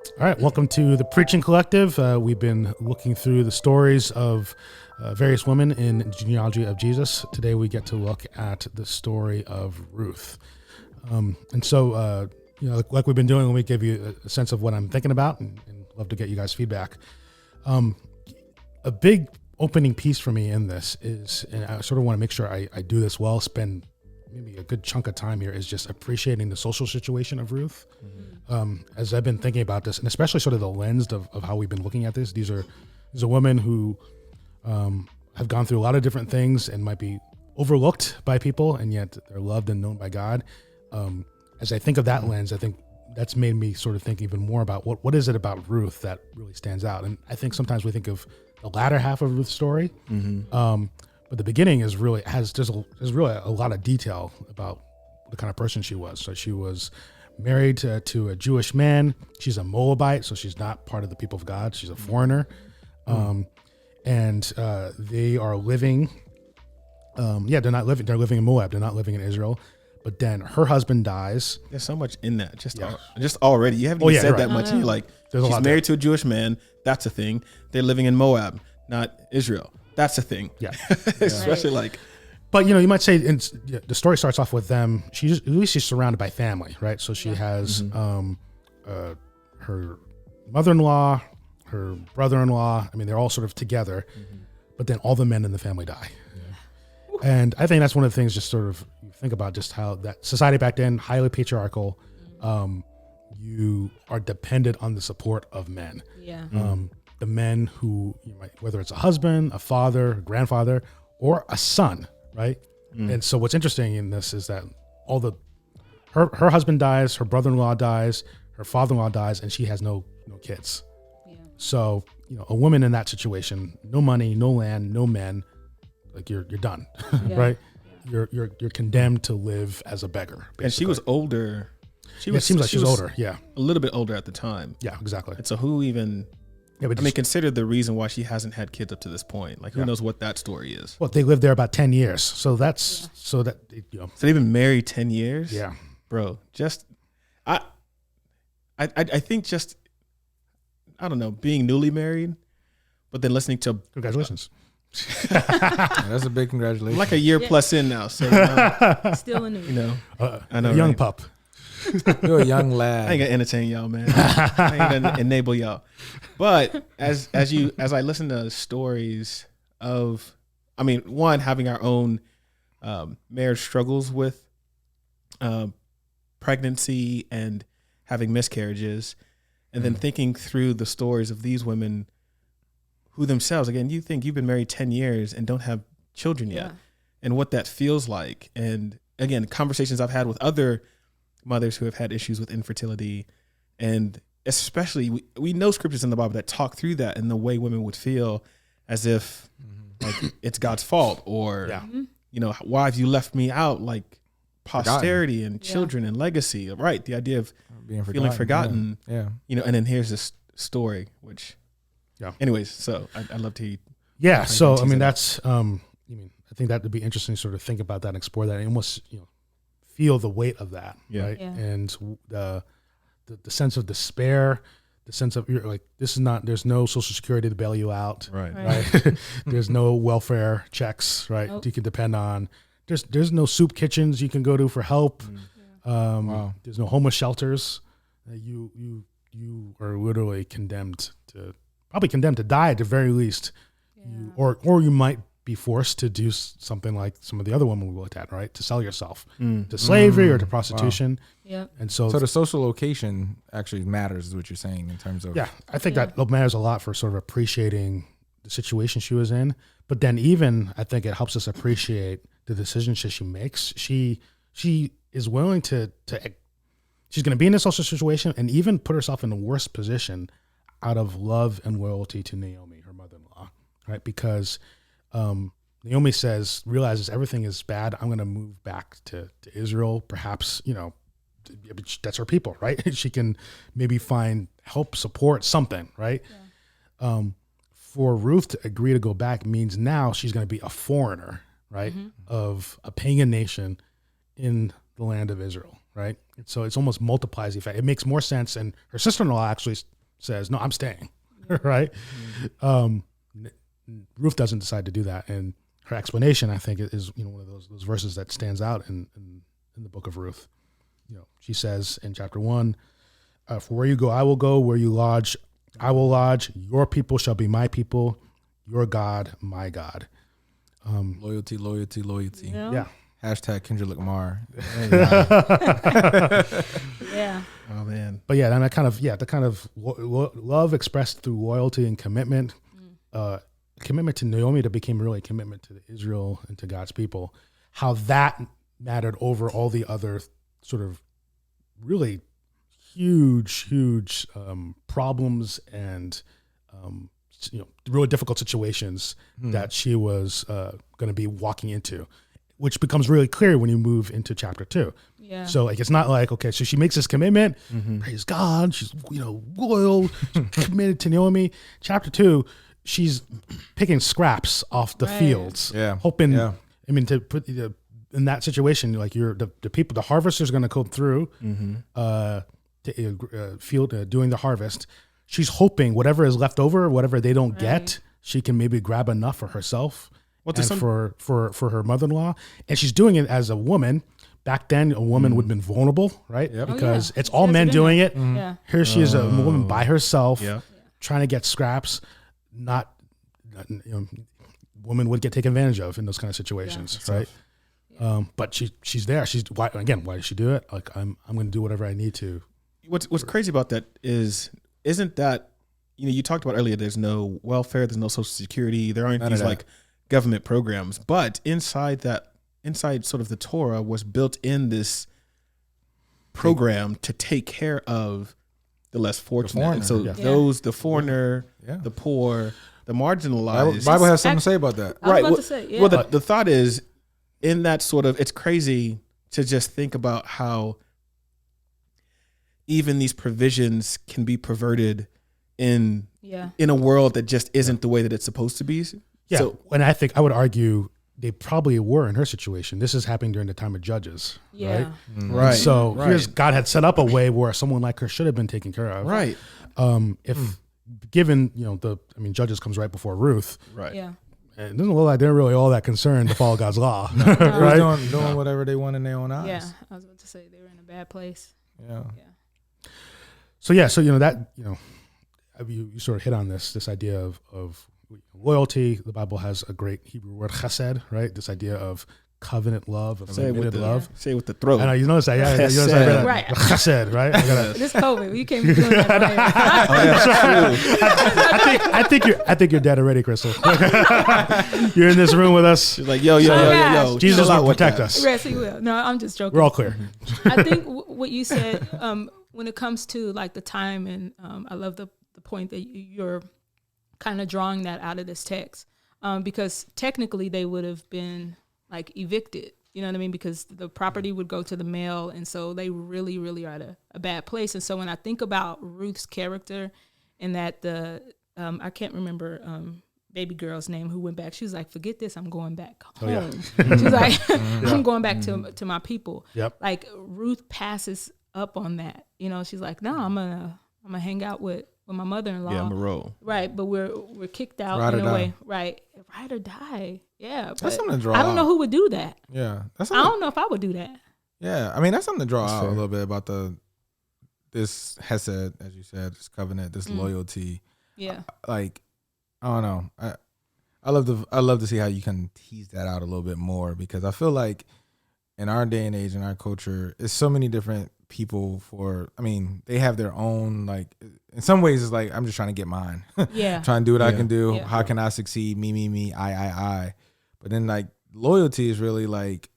All right, welcome to the Preaching Collective. We've been looking through the stories of various women in the genealogy of Jesus. Today we get to look at the story of Ruth. Like we've been doing, let me give you a sense of what I'm thinking about and love to get you guys' feedback. A big opening piece for me in this is, and I sort of want to make sure I do this well, spend maybe a good chunk of time here, is just appreciating the social situation of Ruth. As I've been thinking about this, and especially sort of the lens of how we've been looking at this, these are women who have gone through a lot of different things and might be overlooked by people, and yet they're loved and known by God. As I think of that lens, I think that's made me sort of think even more about what is it about Ruth that really stands out. And I think sometimes we think of the latter half of Ruth's story, but the beginning is really has really a lot of detail about the kind of person she was. So she was married to a Jewish man. She's a Moabite, so she's not part of the people of God. She's a foreigner, and they are living. They're living in Moab. They're not living in Israel. But then her husband dies. There's so much in that. Just already. You haven't even said that much. And you're like, she's married to a Jewish man. That's a thing. They're living in Moab, not Israel. That's a thing. Yeah. Especially like. But, you might say the story starts off with them. At least she's surrounded by family, right? So she has her mother-in-law, her brother-in-law. I mean, they're all sort of together. But then all the men in the family die. And I think that's one of the things, just sort of you think about just how that society back then, highly patriarchal, you are dependent on the support of men. Yeah. The men who whether it's a husband, a father, a grandfather, or a son, right? And so what's interesting in this is that her husband dies, her brother-in-law dies, her father-in-law dies, and she has no kids. Yeah. So, a woman in that situation, no money, no land, no men, like you're done, right? You're condemned to live as a beggar. Basically. And she was older. It seems like she was older. Yeah, a little bit older at the time. Yeah, exactly. And so who even? Yeah, but consider the reason why she hasn't had kids up to this point. Like, who knows what that story is? Well, they lived there about 10 years, so that's so they've been married 10 years. Yeah, bro. I think I don't know, being newly married, but then listening to congratulations. That's a big congratulations. I'm like a year plus in now, so still a new. I know, a young pup. You're a young lad. I ain't gonna entertain y'all, man. I ain't gonna enable y'all. But as I listen to stories of, one, having our own marriage struggles with pregnancy and having miscarriages, and then thinking through the stories of these women who themselves, again, you think you've been married 10 years and don't have children yet, and what that feels like. And again, conversations I've had with other mothers who have had issues with infertility, and especially we know scriptures in the Bible that talk through that and the way women would feel as if like it's God's fault, or why have you left me out, like posterity and children and legacy, right? The idea of feeling forgotten. And then here's this story, which anyways, so I'd love to so that's I think that would be interesting to sort of think about that and explore that and almost feel the weight of that, right? Yeah. And the sense of despair, the sense of like, this is not, there's no social security to bail you out, right? There's no welfare checks, right? Nope. You can depend on. There's no soup kitchens you can go to for help. There's no homeless shelters. You are literally condemned to die at the very least, or you might be forced to do something like some of the other women we looked at, right? To sell yourself to slavery or to prostitution. Wow. Yep. And so the social location actually matters, is what you're saying, in terms of. Yeah, I think that matters a lot for sort of appreciating the situation she was in. But then even, I think it helps us appreciate the decisions she makes. She is willing to she's going to be in a social situation and even put herself in the worst position out of love and loyalty to Naomi, her mother-in-law, right? Because Naomi realizes everything is bad. I'm going to move back to Israel. Perhaps, that's her people, right? She can maybe find help, support, something, right? Yeah. For Ruth to agree to go back means now she's going to be a foreigner, right? Of a pagan nation in the land of Israel, right? And so it's almost multiplies the effect. It makes more sense. And her sister-in-law actually says, no, I'm staying, right? Ruth doesn't decide to do that. And her explanation, I think, is one of those verses that stands out in the book of Ruth. She says in chapter 1, for where you go, I will go. Where you lodge, I will lodge. Your people shall be my people. Your God, my God. Loyalty. Yeah. Hashtag Kendrick Lamar. Yeah. Oh man. But yeah, and that kind of love expressed through loyalty and commitment, commitment to Naomi that became really a commitment to Israel and to God's people, how that mattered over all the other sort of really huge problems and really difficult situations that she was going to be walking into, which becomes really clear when you move into chapter 2. Yeah. So like it's not like, okay, so she makes this commitment, praise God, she's loyal, she's committed to Naomi. Chapter 2, she's picking scraps off the fields, hoping. I mean, to put in that situation, like the people, the harvesters going to come through, field doing the harvest. She's hoping whatever is left over, whatever they don't get, she can maybe grab enough for herself for her mother-in-law. And she's doing it as a woman. Back then, a woman would have been vulnerable, right? Yep. Because it's all men doing it. Yeah. Here she is, a woman by herself, trying to get scraps. Women would get taken advantage of in those kind of situations, right? But she's there. Why does she do it? Like I'm going to do whatever I need to. What's crazy about that isn't that, you talked about earlier, there's no welfare, there's no social security, there aren't these like government programs, but inside sort of the Torah was built in this program to take care of the less fortunate. And so the foreigner, the poor, the marginalized. Bible has something to say about that. I was about to say, Well, the thought is, in that sort of, it's crazy to just think about how even these provisions can be perverted in a world that just isn't the way that it's supposed to be. Yeah, So, and I would argue they probably were in her situation. This is happening during the time of Judges, right? Right. So here's God had set up a way where someone like her should have been taken care of. Right. If given, Judges comes right before Ruth. Right. Yeah. And it doesn't look like they're really all that concerned to follow God's law, Right? Doing whatever they want in their own eyes. Yeah. I was about to say they were in a bad place. Yeah. So that you sort of hit on this idea of loyalty. The Bible has a great Hebrew word chesed, right? This idea of covenant love, of committed love. Say it with the throat. I know you notice that, yeah. Chesed. Right. Chesed, right? This COVID, you can't be doing that. I think you're dead already, Crystal. You're in this room with us. She's like, yo. Jesus will protect us. Yes, he will. No, I'm just joking. We're all clear. I think what you said when it comes to like the time, and I love the point that you're kind of drawing that out of this text, because technically they would have been like evicted, you know what I mean? Because the property would go to the male, and so they really, really are at a bad place. And so when I think about Ruth's character, and that I can't remember baby girl's name who went back. She was like, "Forget this, I'm going back home." She's like, "I'm going back to my people." Yep. Like Ruth passes up on that. She's like, "No, I'm gonna hang out with my mother-in-law." Yeah, I'm a roll. Right, but we're kicked out Ride in or a die. way. Right, ride or die. Yeah, but That's something to draw I don't know out. who would do that. Yeah. I don't know if I would do that. Yeah. I mean, that's something to draw That's out fair. a little bit about this hesed, as you said, this covenant, this loyalty. Yeah, Like, I don't know. I love to see how you can tease that out a little bit more, because I feel like in our day and age, in our culture, it's so many different people they have their own, like, in some ways it's like, I'm just trying to get mine. yeah, Trying to do what I can do. Yeah. How can I succeed? Me, I. But then like loyalty is really like,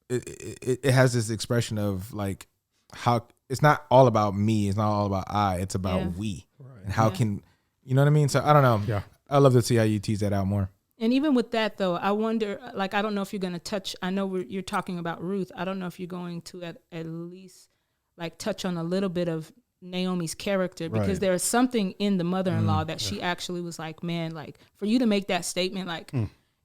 it has this expression of like, how it's not all about me. It's not all about I. It's about we. Right. And how can, you know what I mean? So I don't know. Yeah. I love to see how you tease that out more. And even with that, though, I wonder, like, I don't know if you're going to touch, I know you're talking about Ruth. I don't know if you're going to at least, like, touch on a little bit of Naomi's character, because there is something in the mother-in-law that she actually was like, man, like, for you to make that statement, like,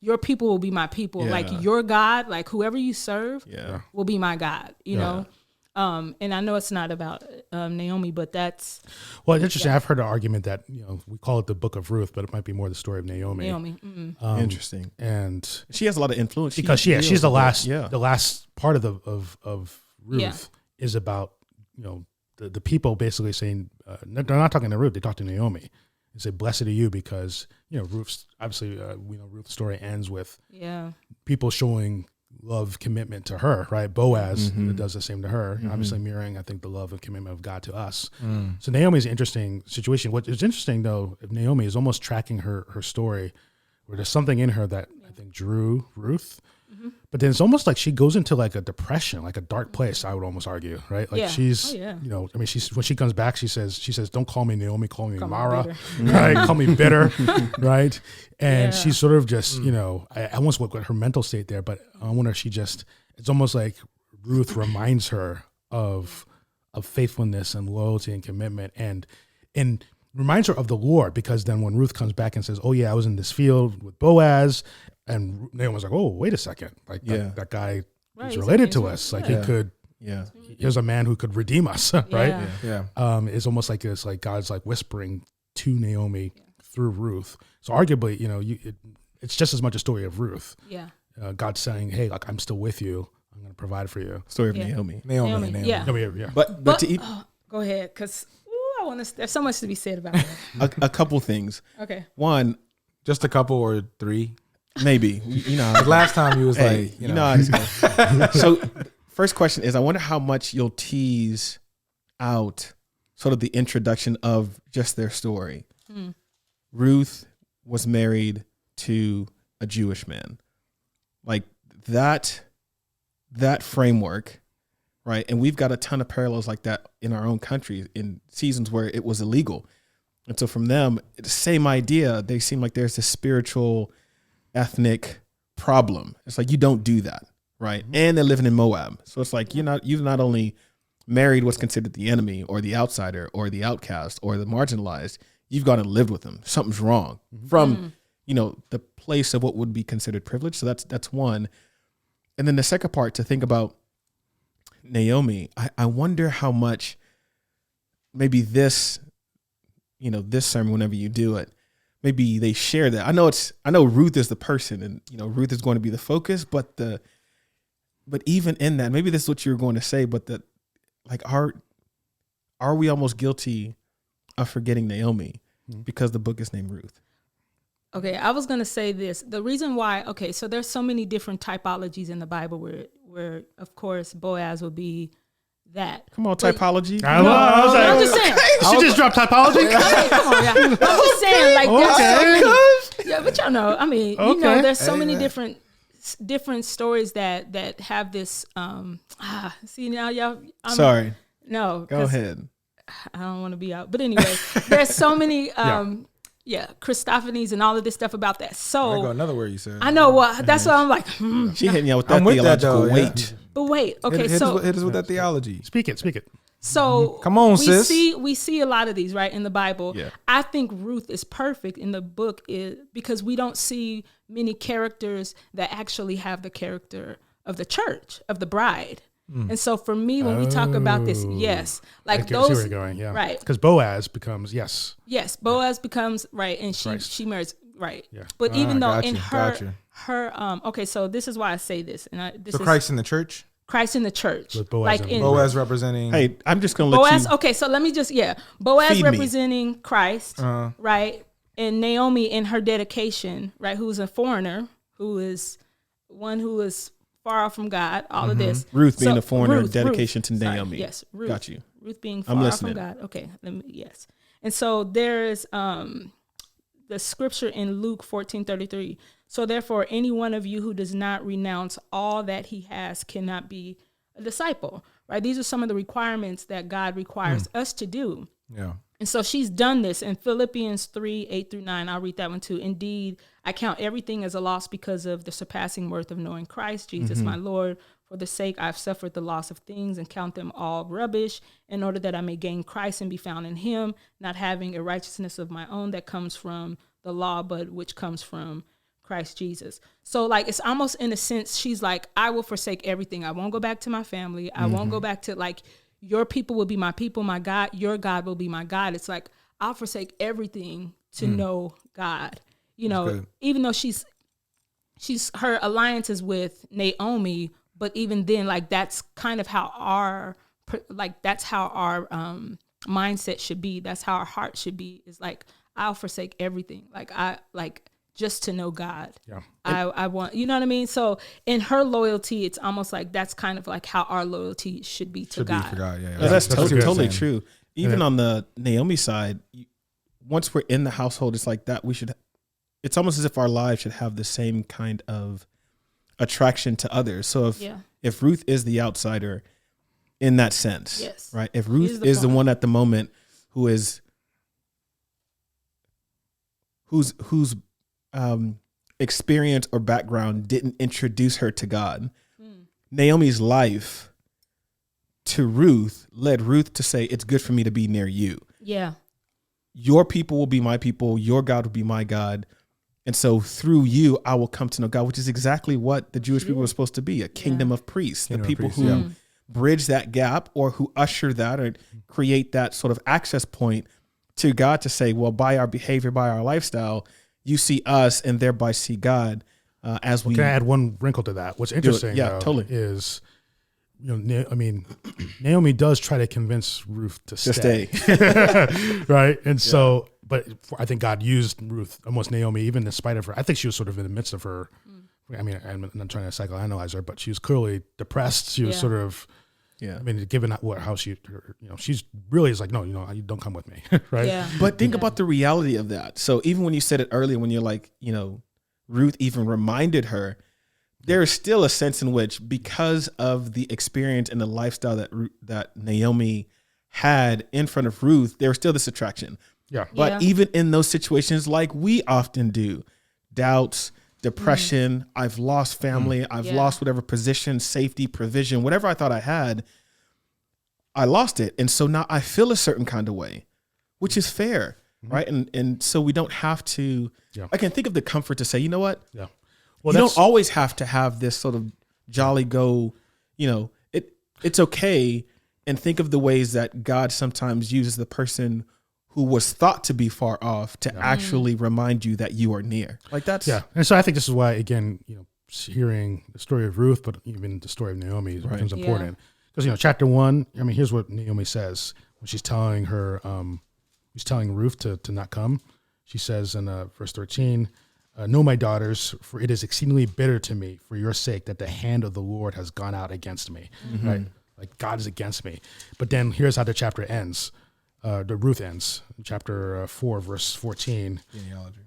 your people will be my people. Yeah. Like your God, like whoever you serve Yeah. will be my God, you know? And I know it's not about Naomi, but that's Well, it's interesting. I've heard an argument that, you know, we call it the Book of Ruth, but it might be more the story of Naomi. Naomi. Interesting. And She has a lot of influence because She she's the deals with it. last the last part of Ruth Yeah. is about, you know, the people basically saying they're not talking to Ruth, they talk to Naomi. They say, "Blessed are you," because, you know, Ruth's obviously we know Ruth's story ends with people showing love, commitment to her, right? Boaz does the same to her, obviously mirroring, I think, the love and commitment of God to us. So Naomi's an interesting situation. What is interesting though, if Naomi is almost tracking her story, where there's something in her that I think drew Ruth. But then it's almost like she goes into like a depression, like a dark place, I would almost argue, right? Like she's, you know, I mean, when she comes back, she says, "Don't call me Naomi, call me Mara," right? Call me bitter, right? And she's sort of just, you know, I almost look at her mental state there, but I wonder if she just, it's almost like Ruth reminds her of faithfulness and loyalty and commitment and reminds her of the Lord, because then when Ruth comes back and says, "Oh yeah, I was in this field with Boaz," and Naomi's like, "Oh, wait a second. Like that guy is related to us. Like he could, here's a man who could redeem us." Right. It's almost like it's like God's like whispering to Naomi through Ruth. So arguably, you know, it's just as much a story of Ruth. God saying, "Hey, like I'm still with you. I'm going to provide for you." Story of Naomi. Naomi. Yeah. But to eat, go ahead, because I want to. There's so much to be said about that. a couple things. Okay. One, Just a couple or three. maybe, you know, Last time you was hey, like, you know how this goes. So first question is, I wonder how much you'll tease out sort of the introduction of just their story. Ruth was married to a Jewish man. Like that framework, right? And we've got a ton of parallels like that in our own country in seasons where it was illegal. And so from them, the same idea, they seem like there's this spiritual, ethnic problem. It's like, you don't do that, right? And they're living in Moab. So it's like, you've not only married what's considered the enemy or the outsider or the outcast or the marginalized, you've gone and lived with them. Something's wrong from, you know, the place of what would be considered privilege. So that's one. And then the second part, to think about Naomi, I wonder how much maybe this, you know, this sermon, whenever you do it, maybe they share that. I know Ruth is the person, and, you know, Ruth is going to be the focus, but even in that, maybe this is what you were going to say, but that, like, are we almost guilty of forgetting Naomi because the book is named Ruth? Okay, I was going to say this. The reason why, okay, so there's so many different typologies in the Bible where of course, Boaz would be that. Come on, typology. I'm just saying. She just dropped typology. Okay, come on, yeah. I'm just saying, like, there's so many. Yeah, but y'all know, I mean, you know, there's so many different stories that have this. See now, y'all. Sorry. No. Go ahead. I don't want to be out, but anyway, there's so many. Christophanies and all of this stuff about that. So There go another word you said. I know what. That's why I'm like. She hitting you with that I'm with that, theological though, weight. But wait, okay, hit so us with that theology. Speak it. So Come on, we sis. we see a lot of these right in the Bible. Yeah. I think Ruth is perfect in the book because we don't see many characters that actually have the character of the church, of the bride. And so for me, when we talk about this, yes, like I see those, where you're going, yeah, right? Because Boaz becomes Boaz becomes right, and Christ. she marries right. Yeah. But even though in gotcha. her okay, so this is why I say this, and this So is Christ in the church? Christ in the church, With Boaz like and in Boaz representing. Hey, I'm just gonna let Boaz. you. Okay, so let me just Boaz Feed me. representing Christ, right, and Naomi in her dedication, right, who's a foreigner, who is one who is far off from God. All of this. Ruth being So, a foreigner, Ruth, dedication to sorry, Naomi. yes, Ruth. Got you. Ruth being I'm far off listening. from God. Okay, yes. And so there's the scripture in Luke 14:33. So therefore, any one of you who does not renounce all that he has cannot be a disciple. Right? These are some of the requirements that God requires us to do. Yeah. And so she's done this in Philippians 3:8-9. I'll read that one too. Indeed, I count everything as a loss because of the surpassing worth of knowing Christ, Jesus, my Lord. For the sake I've suffered the loss of things and count them all rubbish in order that I may gain Christ and be found in him, not having a righteousness of my own that comes from the law, but which comes from Christ Jesus. So like, it's almost in a sense, she's like, I will forsake everything. I won't go back to my family. I won't go back to like, your people will be my people, my God, your God will be my God. It's like, I'll forsake everything to know God, you know, even though she's her alliance is with Naomi, but even then, like, that's kind of how our mindset should be. That's how our heart should be. Is like, I'll forsake everything. Like, I like just to know God. Yeah. I want, you know what I mean? So in her loyalty, it's almost like that's kind of like how our loyalty should be to God. Be for God. Yeah, That's good totally saying. true. Even on the Naomi side, once we're in the household, it's like that. It's almost as if our lives should have the same kind of attraction to others. So if Ruth is the outsider in that sense, yes, right? If Ruth is the one at the moment whose experience or background didn't introduce her to God, Naomi's life to Ruth led Ruth to say, it's good for me to be near you. Yeah. Your people will be my people. Your God will be my God. And so through you, I will come to know God, which is exactly what the Jewish people were supposed to be, a kingdom of priests, the people who bridge that gap or who usher that or create that sort of access point to God to say, well, by our behavior, by our lifestyle, you see us and thereby see God as we. Can I add one wrinkle to that? What's interesting, totally, is, you know, I mean, Naomi does try to convince Ruth to stay. Right? And so, but I think God used Ruth, almost Naomi, even in spite of her. I think she was sort of in the midst of her. I mean, I'm not trying to psychoanalyze her, but she was clearly depressed. She was sort of, I mean, given how she, you know, she's really is like, no, you know, you don't come with me, right? Yeah. But think about the reality of that. So even when you said it earlier, when you're like, you know, Ruth even reminded her, there is still a sense in which, because of the experience and the lifestyle that Naomi had in front of Ruth, there was still this attraction. Yeah. But even in those situations, like we often do, doubts, depression, I've lost family, I've lost whatever position, safety, provision, whatever I thought I had, I lost it. And so now I feel a certain kind of way, which is fair, right? And so we don't have to, I can think of the comfort to say, you know what? Yeah. Well, you don't always have to have this sort of jolly go, you know, it's okay. And think of the ways that God sometimes uses the person who was thought to be far off to actually remind you that you are near. Like that's. Yeah. And so I think this is why, again, you know, hearing the story of Ruth, but even the story of Naomi becomes important. Because, you know, chapter 1, I mean, here's what Naomi says when she's telling her, she's telling Ruth to not come. She says in verse 13, "No, my daughters, for it is exceedingly bitter to me for your sake that the hand of the Lord has gone out against me." Right? Like God is against me. But then here's how the chapter ends. The Ruth ends, chapter 4, verse 14. Genealogy.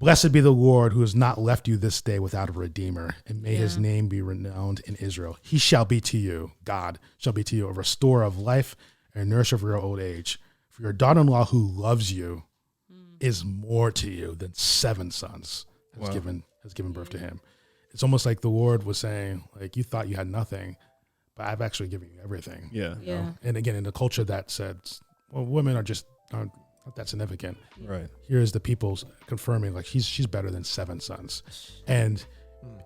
"Blessed be the Lord who has not left you this day without a redeemer, and may his name be renowned in Israel. He shall be to you, God shall be to you, a restorer of life and a nourisher of your old age. For your daughter-in-law who loves you is more to you than 7 sons has given birth to him." It's almost like the Lord was saying, like, you thought you had nothing, but I've actually given you everything. Yeah. You know? And again, in a culture that said, well, women are just aren't that significant. Right. Here's the people's confirming, like, she's better than 7 sons. And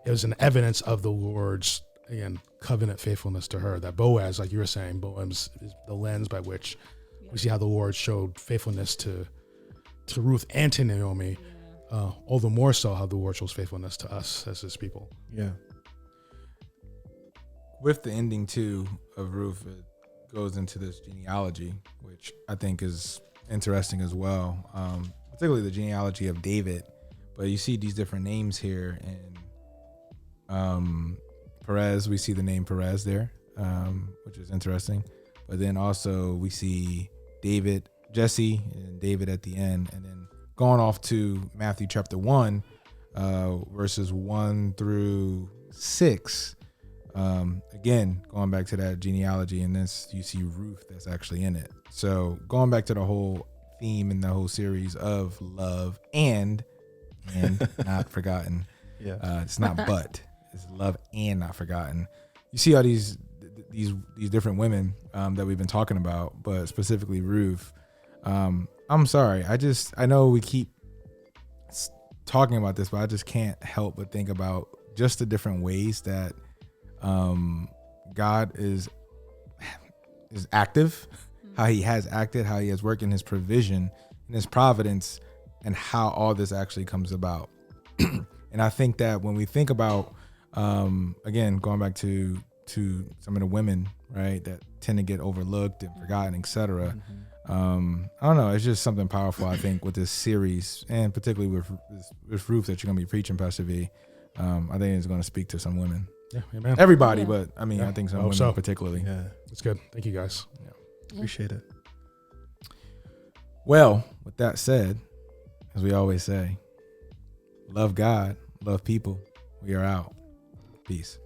it was an evidence of the Lord's, again, covenant faithfulness to her, that Boaz, like you were saying, Boaz is the lens by which we see how the Lord showed faithfulness to Ruth and to Naomi, all the more so how the Lord shows faithfulness to us as his people. Yeah. With the ending too of Ruth, it goes into this genealogy, which I think is interesting as well, particularly the genealogy of David. But you see these different names here, and Perez, we see the name Perez there, which is interesting. But then also we see David, Jesse, and David at the end, and then going off to Matthew chapter 1, verses 1 through 6. Again, going back to that genealogy, and this you see Ruth that's actually in it. So going back to the whole theme in the whole series of love and not forgotten. It's not but, it's love and not forgotten. You see all these different women that we've been talking about, but specifically Ruth. I'm sorry, I know we keep talking about this, but I just can't help but think about just the different ways that God is active, how he has acted, how he has worked in his provision, in his providence, and how all this actually comes about. And I think that when we think about, again, going back to some of the women, right, that tend to get overlooked and forgotten, etc. I don't know. It's just something powerful, I think, with this series, and particularly with Ruth that you're going to be preaching, Pastor V. I think it's going to speak to some women. Yeah, amen. Everybody, Yeah. but I mean, Yeah. I think some I hope women so. particularly. Yeah. That's good. Thank you guys. Appreciate it. Well, with that said, as we always say, love God, love people. We are out. Peace.